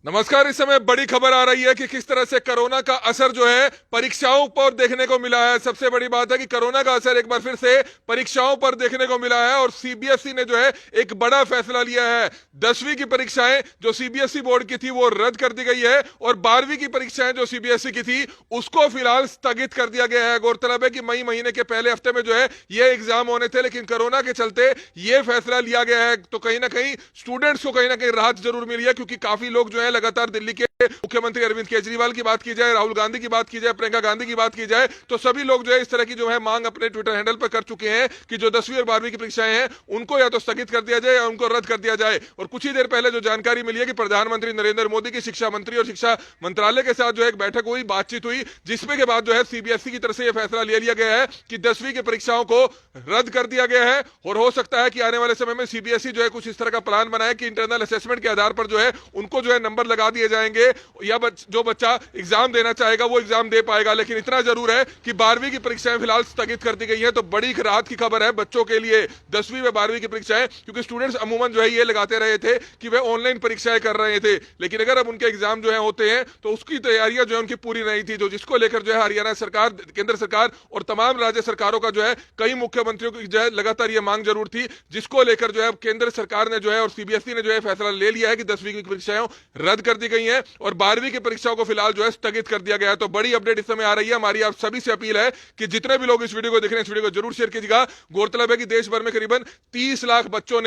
नमस्कार। इस समय बड़ी खबर आ रही है कि किस तरह से कोरोना का असर जो है परीक्षाओं पर देखने को मिला है। सबसे बड़ी बात है कि कोरोना का असर एक बार फिर से परीक्षाओं पर देखने को मिला है और सीबीएसई ने जो है एक बड़ा फैसला लिया है। 10वीं की परीक्षाएं जो सीबीएसई बोर्ड की थी वो रद्द कर दी गई है और 12वीं की परीक्षाएं जो सीबीएसई की थी उसको फिलहाल स्थगित कर दिया गया है। गौरतलब है कि मई महीने के पहले हफ्ते में जो है ये एग्जाम होने थे, लेकिन कोरोना के चलते ये फैसला लिया गया है। तो कहीं ना कहीं स्टूडेंट्स को कहीं ना कहीं राहत जरूर मिली है, क्योंकि काफी लोग जो है लगातार दिल्ली के मुख्यमंत्री अरविंद केजरीवाल की बात की जाए, राहुल गांधी की बात की जाए, प्रियंका गांधी की बात की जाए, तो सभी लोग जो है इस तरह की जो है मांग अपने ट्विटर हैंडल पर कर चुके हैं कि जो 10वीं और 12वीं की परीक्षाएं हैं उनको या तो स्थगित कर दिया जाए या उनको रद्द कर दिया जाए। और कुछ ही देर पहले जो जानकारी मिली है कि प्रधानमंत्री नरेंद्र मोदी की शिक्षा मंत्री और शिक्षा मंत्रालय के साथ जो है एक बैठक हुई, बातचीत हुई, जिसमें के बाद जो है सीबीएसई की तरफ से यह फैसला ले लिया गया है कि 10वीं की परीक्षाओं को रद्द कर दिया गया है। और हो सकता है कि आने वाले समय में सीबीएसई जो है कुछ इस तरह का प्लान बनाए कि इंटरनल असेसमेंट के आधार पर जो है उनको जो है नंबर लगा दिए जाएंगे या जो बच्चा एग्जाम देना चाहेगा वो एग्जाम दे पाएगा। लेकिन इतना जरूर है कि 12वीं की परीक्षाएं फिलहाल स्थगित कर दी गई है। तो बड़ी राहत की खबर है बच्चों के लिए 10वीं व 12वीं की परीक्षाएं, क्योंकि स्टूडेंट्स अमूमन जो है ये लगाते रहे थे कि वे ऑनलाइन परीक्षाएं कर रहे थे, लेकिन अगर अब उनके एग्जाम जो है होते हैं तो उसकी तैयारियां जो है उनकी पूरी नहीं थी। तो जिसको लेकर जो है हरियाणा सरकार, केंद्र सरकार और तमाम राज्य सरकारों का जो है कई मुख्यमंत्रियों की जो है लगातार ये मांग जरूर थी, जिसको लेकर जो है केंद्र सरकार ने जो है और सीबीएसई ने जो है फैसला ले लिया है कि 10वीं की परीक्षाएं रद्द कर दी गई हैं और 12वीं की परीक्षाओं को फिलहाल जो है स्थगित कर दिया गया है। तो बड़ी अपडेट इस समय आ रही है। हमारी आप सभी से अपील है कि जितने भी लोग इस वीडियो को देख रहे हैं इस वीडियो को जरूर शेयर कीजिएगा। गौरतलब है कि देश भर में करीबन 30 लाख बच्चों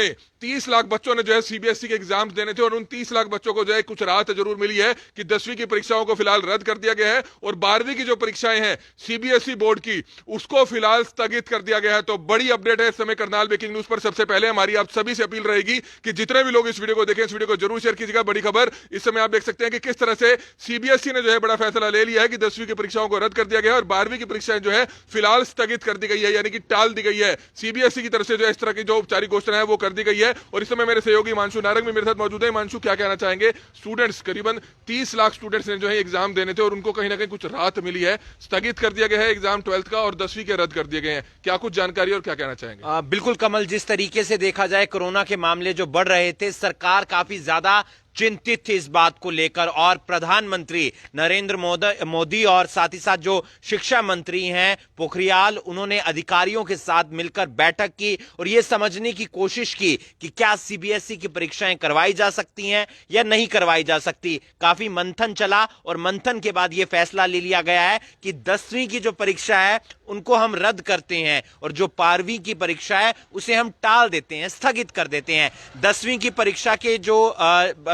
ने जो है सीबीएसई के एग्जाम देने थे और उन 30 लाख बच्चों को जो है कुछ राहत जरूर मिली है कि 10वीं की परीक्षाओं को फिलहाल रद्द कर दिया गया है और 12वीं की जो परीक्षाएं हैं सीबीएसई बोर्ड की उसको फिलहाल स्थगित कर दिया गया है। तो बड़ी अपडेट है इस समय करनाल ब्रेकिंग न्यूज पर। सबसे पहले हमारी आप सभी से अपील रहेगी कि जितने भी लोग इस वीडियो को देखें इस वीडियो को जरूर शेयर कीजिएगा। बड़ी खबर इस समय आप देख सकते हैं कि किस तरह से सीबीएसई ने जो है बड़ा फैसला ले लिया है कि 10वीं की परीक्षाओं को रद्द कर दिया गया है और 12वीं की परीक्षाएं जो है फिलहाल स्थगित कर दी गई है, यानी कि टाल दी गई है। सीबीएसई की तरफ से जो इस तरह की जो औपचारिक घोषणा है वो कर दी गई है। और इस समय मेरे सहयोगी हिमांशु नारंग भी मेरे साथ मौजूद है। हिमांशु, क्या कहना चाहेंगे? स्टूडेंट्स, करीबन 30 लाख स्टूडेंट्स ने जो है एग्जाम देने थे और उनको कहीं ना कहीं कुछ राहत मिली है, स्थगित कर दिया गया है एग्जाम 12th का और 10वीं के रद्द कर दिए गए हैं। क्या कुछ जानकारी और क्या कहना चाहेंगे? बिल्कुल कमल, जिस तरीके से देखा जाए कोरोना के मामले जो बढ़ रहे थे, सरकार काफी ज्यादा चिंतित थी इस बात को लेकर और प्रधानमंत्री नरेंद्र मोदी और साथ ही साथ जो शिक्षा मंत्री हैं पोखरियाल, उन्होंने अधिकारियों के साथ मिलकर बैठक की और यह समझने की कोशिश की कि क्या सीबीएसई की परीक्षाएं करवाई जा सकती हैं या नहीं करवाई जा सकती। काफी मंथन चला और मंथन के बाद यह फैसला ले लिया गया है कि 10वीं की जो परीक्षा है उनको हम रद्द करते हैं और जो 12वीं की परीक्षा है उसे हम टाल देते हैं, स्थगित कर देते हैं। 10वीं की परीक्षा के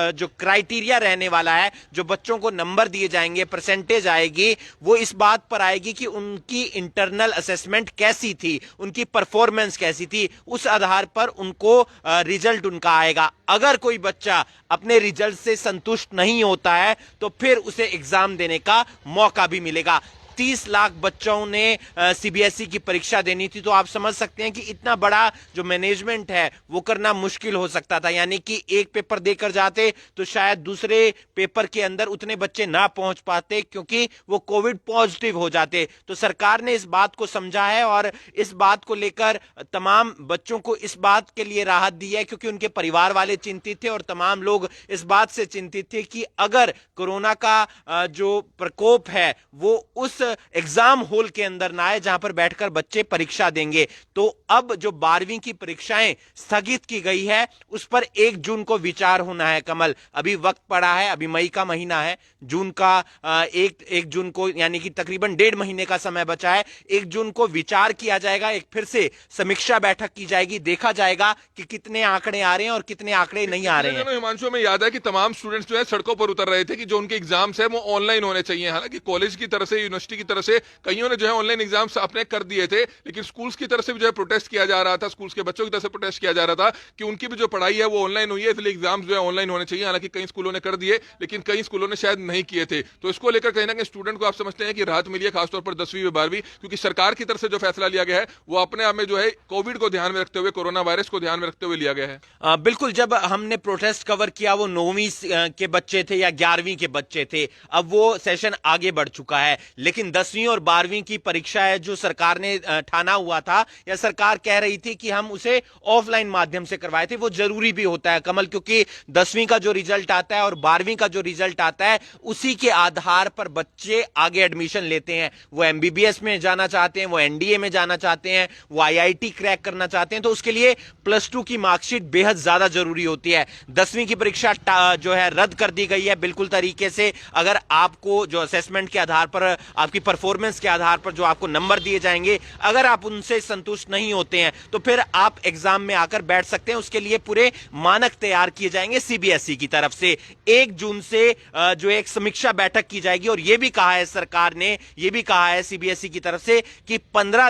जो क्राइटेरिया रहने वाला है, जो बच्चों को नंबर दिए जाएंगे, परसेंटेज आएगी, वो इस बात पर आएगी कि उनकी इंटरनल असेसमेंट कैसी थी, उनकी परफॉर्मेंस कैसी थी, उस आधार पर उनको रिजल्ट उनका आएगा। अगर कोई बच्चा अपने रिजल्ट से संतुष्ट नहीं होता है तो फिर उसे एग्जाम देने का मौका भी मिलेगा। 30 लाख बच्चों ने सीबीएसई की परीक्षा देनी थी, तो आप समझ सकते हैं कि इतना बड़ा जो मैनेजमेंट है वो करना मुश्किल हो सकता था। यानी कि एक पेपर देकर जाते तो शायद दूसरे पेपर के अंदर उतने बच्चे ना पहुंच पाते क्योंकि वो कोविड पॉजिटिव हो जाते। तो सरकार ने इस बात को समझा है और इस बात को लेकर तमाम बच्चों को इस बात के लिए राहत दी है क्योंकि उनके परिवार वाले चिंतित थे और तमाम लोग इस बात से चिंतित थे कि अगर कोरोना का जो प्रकोप है वो उस एग्जाम हॉल के अंदर ना आए जहां पर बैठकर बच्चे परीक्षा देंगे। तो अब जो 12वीं की परीक्षाएं स्थगित की गई है उस पर 1 जून को विचार होना है। कमल, अभी वक्त पड़ा है, अभी मई का महीना है, जून का 1 जून को यानी कि तकरीबन 1.5 महीने का समय बचा है। 1 जून को विचार किया जाएगा, एक फिर से समीक्षा बैठक की जाएगी, देखा जाएगा कि कितने आंकड़े आ रहे हैं और कितने आंकड़े नहीं आ रहे हैं। हिमांशु, में याद है कि तमाम स्टूडेंट्स जो है सड़कों पर उतर रहे थे कि जो उनके एग्जाम्स है वो ऑनलाइन होने चाहिए। हालांकि कॉलेज की तरफ से, यूनिवर्सिटी की तरफ से कईयों ने जो है ऑनलाइन एग्जाम्स अपने कर दिए थे, लेकिन स्कूल्स की तरफ से भी जो है प्रोटेस्ट किया जा रहा था, स्कूल्स के बच्चों की तरफ से प्रोटेस्ट किया जा रहा था कि उनकी भी जो पढ़ाई है वो ऑनलाइन हुई है, इसलिए एग्जाम्स जो है ऑनलाइन होने चाहिए। हालांकि कई स्कूलों ने कर दिए लेकिन कई स्कूलों ने शायद नहीं किए थे। तो इसको लेकर कहीं ना कहीं स्टूडेंट को आप समझते हैं कि राहत मिली है, खासतौर पर 10वीं व 12वीं, क्योंकि सरकार की तरफ से जो फैसला लिया गया है वो अपने आप में जो है कोविड को ध्यान में रखते हुए, कोरोना वायरस को ध्यान में रखते हुए लिया गया है। बिल्कुल, जब हमने प्रोटेस्ट कवर किया वो 9वीं के बच्चे थे या 11वीं के बच्चे थे, अब वो सेशन आगे बढ़ चुका है। लेकिन लेकिन 10वीं और 12वीं की परीक्षाएं जो सरकार ने ठाना हुआ था या सरकार कह रही थी कि हम उसे ऑफलाइन माध्यम से करवाए थे, वो जरूरी भी होता है कमल, क्योंकि 10वीं का जो रिजल्ट आता है और 12वीं का जो रिजल्ट आता है उसी के आधार पर बच्चे आगे एडमिशन लेते हैं। वो एमबीबीएस में जाना चाहते हैं, वो एनडीए में जाना चाहते हैं, वो आईआईटी क्रैक करना चाहते हैं, तो उसके लिए +2 की मार्कशीट बेहद ज्यादा जरूरी होती है। 10वीं की परीक्षा जो है रद्द कर दी गई है बिल्कुल तरीके से। अगर आपको जो असेसमेंट के आधार पर, आपकी परफॉर्मेंस के आधार पर जो आपको नंबर दिए जाएंगे, अगर आप उनसे संतुष्ट नहीं होते हैं तो फिर आप एग्जाम में आकर बैठ सकते हैं। उसके लिए पूरे मानक तैयार किए जाएंगे सीबीएसई की तरफ से। 1 जून से जो एक समीक्षा बैठक की जाएगी और यह भी कहा है सरकार ने, यह भी कहा है सीबीएसई की तरफ से कि 15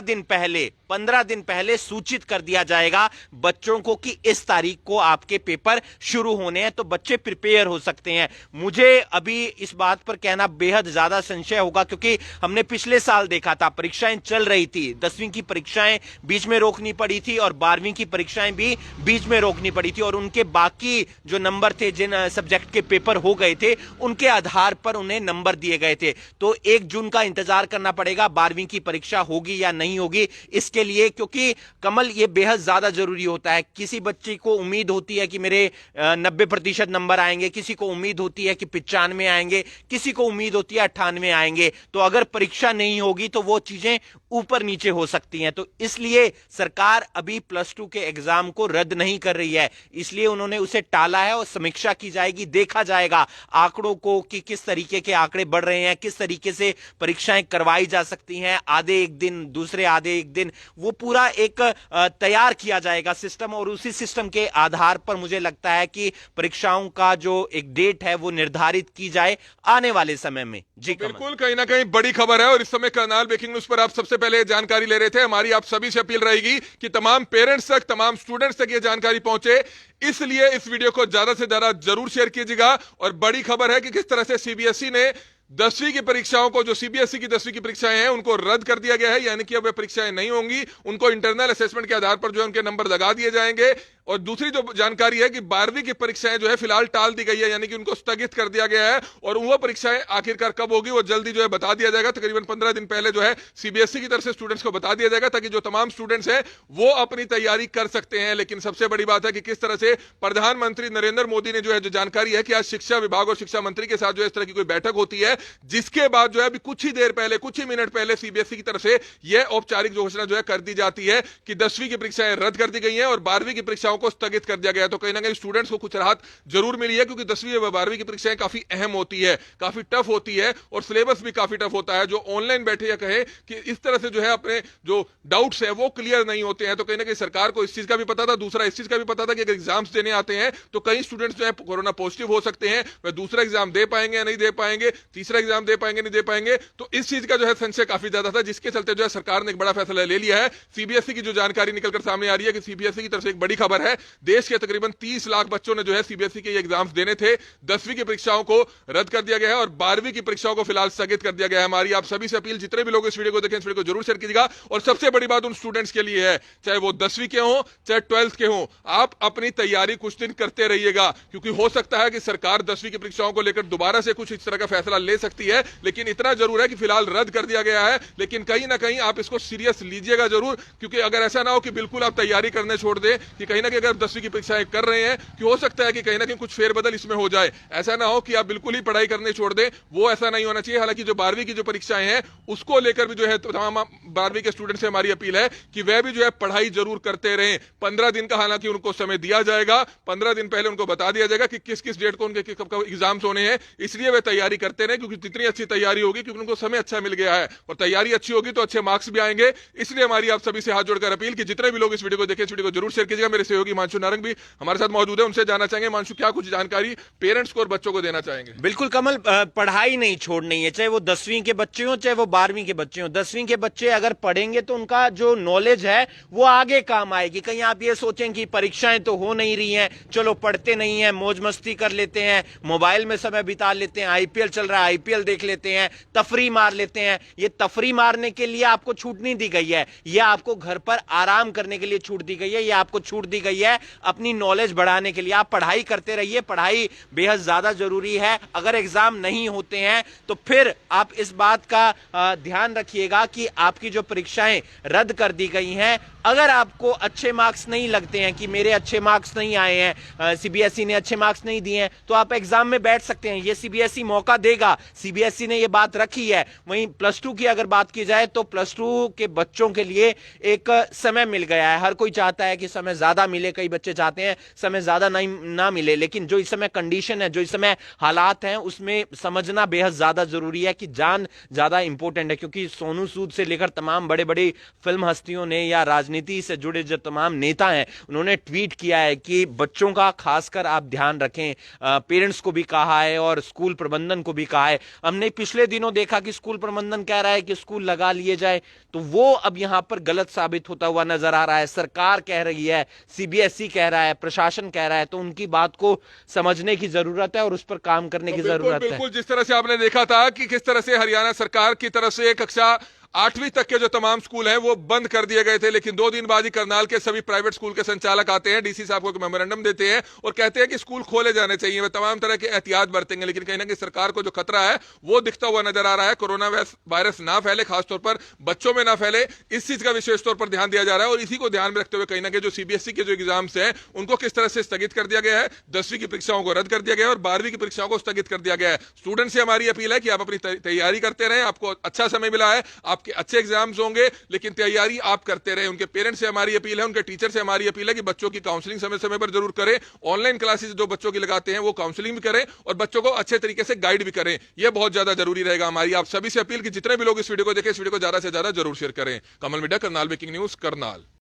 दिन पहले सूचित कर दिया जाएगा बच्चों को कि इस तारीख को आपके पेपर शुरू होने हैं, तो बच्चे प्रिपेयर हो सकते हैं। मुझे अभी इस बात पर कहना बेहद ज्यादा संशय होगा, क्योंकि हमने पिछले साल देखा था परीक्षाएं चल रही थी, 10वीं की परीक्षाएं बीच में रोकनी पड़ी थी और 12वीं की परीक्षाएं भी बीच में रोकनी पड़ी थी, और उनके बाकी जो नंबर थे, जिन सब्जेक्ट के पेपर हो गए थे, उनके आधार पर उन्हें नंबर दिए गए थे। तो 1 जून का इंतजार करना पड़ेगा 12वीं की परीक्षा होगी या नहीं होगी इसके लिए, क्योंकि कमल ये बेहद ज्यादा जरूरी होता है। किसी बच्चे को उम्मीद होती है कि मेरे 90% नंबर आएंगे, किसी को उम्मीद होती है कि 95 आएंगे, किसी को उम्मीद होती है 98 आएंगे। तो अगर परीक्षा नहीं होगी तो वो चीजें ऊपर नीचे हो सकती हैं। तो इसलिए सरकार अभी +2 के एग्जाम को रद्द नहीं कर रही है, इसलिए उन्होंने उसे टाला है और समीक्षा की जाएगी, देखा जाएगा आंकड़ों को कि किस तरीके के आंकड़े बढ़ रहे हैं, किस तरीके से परीक्षाएं करवाई जा सकती हैं, आधे एक दिन, दूसरे आधे एक दिन, वो पूरा एक तैयार किया जाएगा सिस्टम, और उसी सिस्टम के आधार पर मुझे लगता है कि परीक्षाओं का जो एक डेट है वो निर्धारित की जाए आने वाले समय में। जी कमल। बिल्कुल, कहीं ना कहीं बड़ी खबर है और इस समय करनाल ब्रेकिंग न्यूज पर आप सबसे पहले जानकारी ले रहे थे। हमारी आप सभी से अपील रहेगी कि तमाम पेरेंट्स तक, तमाम स्टूडेंट्स तक ये जानकारी पहुंचे, इसलिए इस वीडियो को ज्यादा से ज्यादा जरूर शेयर कीजिएगा। और बड़ी खबर है कि किस तरह से सीबीएसई ने 10वीं की परीक्षाओं को, जो सीबीएसई की 10वीं की परीक्षाएं हैं, उनको रद्द कर दिया गया है, यानी कि अब वे परीक्षाएं नहीं होंगी। उनको इंटरनल असेसमेंट के आधार पर जो है उनके नंबर लगा दिए जाएंगे। और दूसरी जो जानकारी है कि 12वीं की परीक्षाएं जो है फिलहाल टाल दी गई है, यानी कि उनको स्थगित कर दिया गया है, और वो परीक्षाएं आखिरकार कब होगी वो जल्दी जो है बता दिया जाएगा। तकरीबन 15 दिन पहले जो है सीबीएसई की तरफ से स्टूडेंट्स को बता दिया जाएगा, ताकि जो तमाम स्टूडेंट्स हैं वो अपनी तैयारी कर सकते हैं। लेकिन सबसे बड़ी बात है कि किस तरह से प्रधानमंत्री नरेंद्र मोदी ने जो है, जो जानकारी है कि आज शिक्षा विभाग और शिक्षा मंत्री के साथ जो है इस तरह की कोई बैठक होती है, जिसके बाद जो है अभी कुछ ही देर पहले, कुछ ही मिनट पहले सीबीएसई की तरफ से यह औपचारिक घोषणा जो है कर दी जाती है कि 10वीं की परीक्षाएं रद्द कर दी गई हैं और 12वीं की परीक्षाओं को स्थगित कर दिया गया। तो कहीं ना कहीं स्टूडेंट्स को कुछ राहत जरूर मिली है, क्योंकि 10वीं और 12वीं की परीक्षाएं काफी अहम होती है, काफी टफ होती है, और सिलेबस भी काफी टफ होता है। जो ऑनलाइन बैठे या कहे कि इस तरह से जो है अपने जो डाउट्स है वो क्लियर नहीं होते हैं। तो कहीं ना कहीं सरकार को इस चीज का भी पता था, दूसरा इस चीज का भी पता था कि अगर एग्जाम्स देने आते हैं तो कई स्टूडेंट्स जो है कोरोना पॉजिटिव हो सकते हैं, वह दूसरा एग्जाम दे पाएंगे या नहीं दे पाएंगे, तीसरा एग्जाम दे पाएंगे नहीं दे पाएंगे। तो इस चीज का जो है संशय काफी ज्यादा था, जिसके चलते जो है सरकार ने एक बड़ा फैसला ले लिया है। सीबीएसई की जो जानकारी निकलकर सामने आ रही है कि सीबीएसई की तरफ से एक बड़ी खबर है, देश के तकरीबन 30 लाख बच्चों ने जो है सीबीएसई के एग्जाम्स देने थे, 10वीं की परीक्षाओं को रद्द कर दिया गया है और 12वीं की परीक्षाओं को फिलहाल स्थगित कर दिया गया है। हमारी आप सभी से अपील, जितने भी लोग इस वीडियो को देखें, इस वीडियो को जरूर शेयर कीजिएगा। और सबसे बड़ी बात उन स्टूडेंट्स के लिए है, चाहे वो 10वीं के हों चाहे 12th के हों, आप अपनी तैयारी कुछ दिन करते रहिएगा, क्योंकि हो सकता है कि सरकार 10वीं की परीक्षाओं को लेकर दोबारा से कुछ इस तरह का फैसला ले सकती है। लेकिन इतना जरूर है कि फिलहाल रद्द कर दिया गया है, लेकिन कहीं ना कहीं आप इसको सीरियस लीजिएगा जरूर, क्योंकि अगर ऐसा ना हो कि बिल्कुल आप तैयारी करने छोड़ दें, कि कहीं ना कहीं अगर 10वीं की परीक्षाएं कर रहे हैं कि हो सकता है कि कहीं ना कहीं कुछ फेरबदल इसमें हो जाए। ऐसा ना हो कि आप बिल्कुल ही पढ़ाई करने छोड़ दें, वो ऐसा नहीं होना चाहिए। हालांकि जो 12वीं की जो परीक्षाएं हैं उसको लेकर भी जो है तमाम 12वीं के स्टूडेंट से हमारी अपील है कि वह भी जो है पढ़ाई जरूर करते रहें। 15 दिन का हालांकि उनको समय दिया जाएगा, 15 दिन पहले उनको बता दिया जाएगा कि किस किस डेट को उनके कब एग्जाम्स होने हैं, इसलिए वे तैयारी करते रहें, क्योंकि जितनी अच्छी तैयारी होगी, क्योंकि उनको समय अच्छा मिल गया है और तैयारी अच्छी होगी तो अच्छे मार्क्स भी आएंगे। इसलिए हमारी आप सभी से हाथ जोड़कर अपील कि जितने भी लोग इस वीडियो को देखें, इस वीडियो को जरूर शेयर कीजिएगा। मेरे सहयोगी हिमांशु नारंग भी हमारे साथ मौजूद है, उनसे जानना चाहेंगे हिमांशु क्या कुछ जानकारी पेरेंट्स को और बच्चों को देना चाहेंगे। बिल्कुल कमल, पढ़ाई नहीं छोड़नी है, चाहे वो 10वीं के बच्चे हो चाहे वो 12वीं के बच्चे हो। 10वीं के बच्चे अगर पढ़ेंगे तो उनका जो नॉलेज है वो आगे काम आएगी। कहीं आप ये सोचें कि परीक्षाएं तो हो नहीं रही हैं, चलो पढ़ते नहीं है, मौज मस्ती कर लेते हैं, मोबाइल में समय बिता लेते हैं, आईपीएल चल रहा है आईपीएल देख लेते हैं, तफरी मार लेते हैं। ये तफरी मारने के लिए आपको छूट नहीं दी गई है, यह आपको घर पर आराम करने के लिए छूट दी गई है, यह आपको छूट दी गई है अपनी नॉलेज बढ़ाने के लिए। आप पढ़ाई करते रहिए, पढ़ाई बेहद ज्यादा जरूरी है। अगर एग्जाम नहीं होते हैं तो फिर आप इस बात का ध्यान रखिएगा कि आपकी जो परीक्षाएं रद्द कर दी गई हैं, अगर आपको अच्छे मार्क्स नहीं लगते हैं कि मेरे अच्छे मार्क्स नहीं आए हैं, सीबीएसई ने अच्छे मार्क्स नहीं दिए हैं, तो आप एग्जाम में बैठ सकते हैं। ये सीबीएसई मौका देगा, सीबीएसई ने ये बात रखी है। वहीं प्लस टू की अगर बात की जाए तो प्लस टू के बच्चों के लिए एक समय मिल गया है। हर कोई चाहता है कि समय ज्यादा मिले, कई बच्चे चाहते हैं समय ज्यादा ना मिले, लेकिन जो इस समय कंडीशन है, जो इस समय हालात हैं, उसमें समझना बेहद ज्यादा जरूरी है कि जान ज्यादा इंपॉर्टेंट है। क्योंकि सोनू सूद से लेकर तमाम बड़े बड़े फिल्म हस्तियों ने या राजनीति से जुड़े जो तमाम नेता हैं, उन्होंने ट्वीट किया है कि बच्चों का खासकर आप ध्यान रखें। पेरेंट्स को भी कहा है और स्कूल प्रबंधन को भी कहा है। हमने पिछले दिनों देखा कि स्कूल प्रबंधन कह रहा है कि स्कूल लगा लिए जाए, तो वो अब यहां पर गलत साबित होता हुआ नजर आ रहा है। सरकार कह रही है, सीबीएसई कह रहा है, प्रशासन कह रहा है, तो उनकी बात को समझने की जरूरत है और उस पर काम करने की जरूरत है। बिल्कुल, जिस तरह से आपने देखा था कि किस तरह से हरियाणा सरकार की तरफ से कक्षा 8वीं तक के जो तमाम स्कूल हैं वो बंद कर दिए गए थे, लेकिन 2 दिन बाद ही करनाल के सभी प्राइवेट स्कूल के संचालक आते हैं, डीसी साहब को एक मेमोरेंडम देते हैं और कहते हैं कि स्कूल खोले जाने चाहिए, वे तमाम तरह के एहतियात बरतेंगे। लेकिन कहीं ना कहीं सरकार को जो खतरा है वो दिखता हुआ नजर आ रहा है। कोरोना वायरस ना फैले, खासतौर पर बच्चों में ना फैले, इस चीज का विशेष तौर पर ध्यान दिया जा रहा है। और इसी को ध्यान में रखते हुए कहीं ना कहीं जो सीबीएसई के जो एग्जाम्स हैं उनको किस तरह से स्थगित कर दिया गया है, 10वीं की परीक्षाओं को रद्द कर दिया गया है और 12वीं की परीक्षाओं को स्थगित कर दिया गया है। स्टूडेंट से हमारी अपील है कि आप अपनी तैयारी करते रहें, आपको अच्छा समय मिला है, आपके अच्छे एग्जाम्स होंगे, लेकिन तैयारी आप करते रहे। उनके पेरेंट्स से हमारी अपील है, उनके टीचर से हमारी अपील है कि बच्चों की काउंसलिंग समय समय पर जरूर करें। ऑनलाइन क्लासेस जो बच्चों की लगाते हैं वो काउंसलिंग भी करें और बच्चों को अच्छे तरीके से गाइड भी करें। यह बहुत ज्यादा जरूरी रहेगा। हमारी आप सभी से अपील कि जितने भी लोग इस वीडियो को देखें, इस वीडियो को ज्यादा से ज्यादा जरूर शेयर करें। Kamal media, Karnal breaking news, Karnal.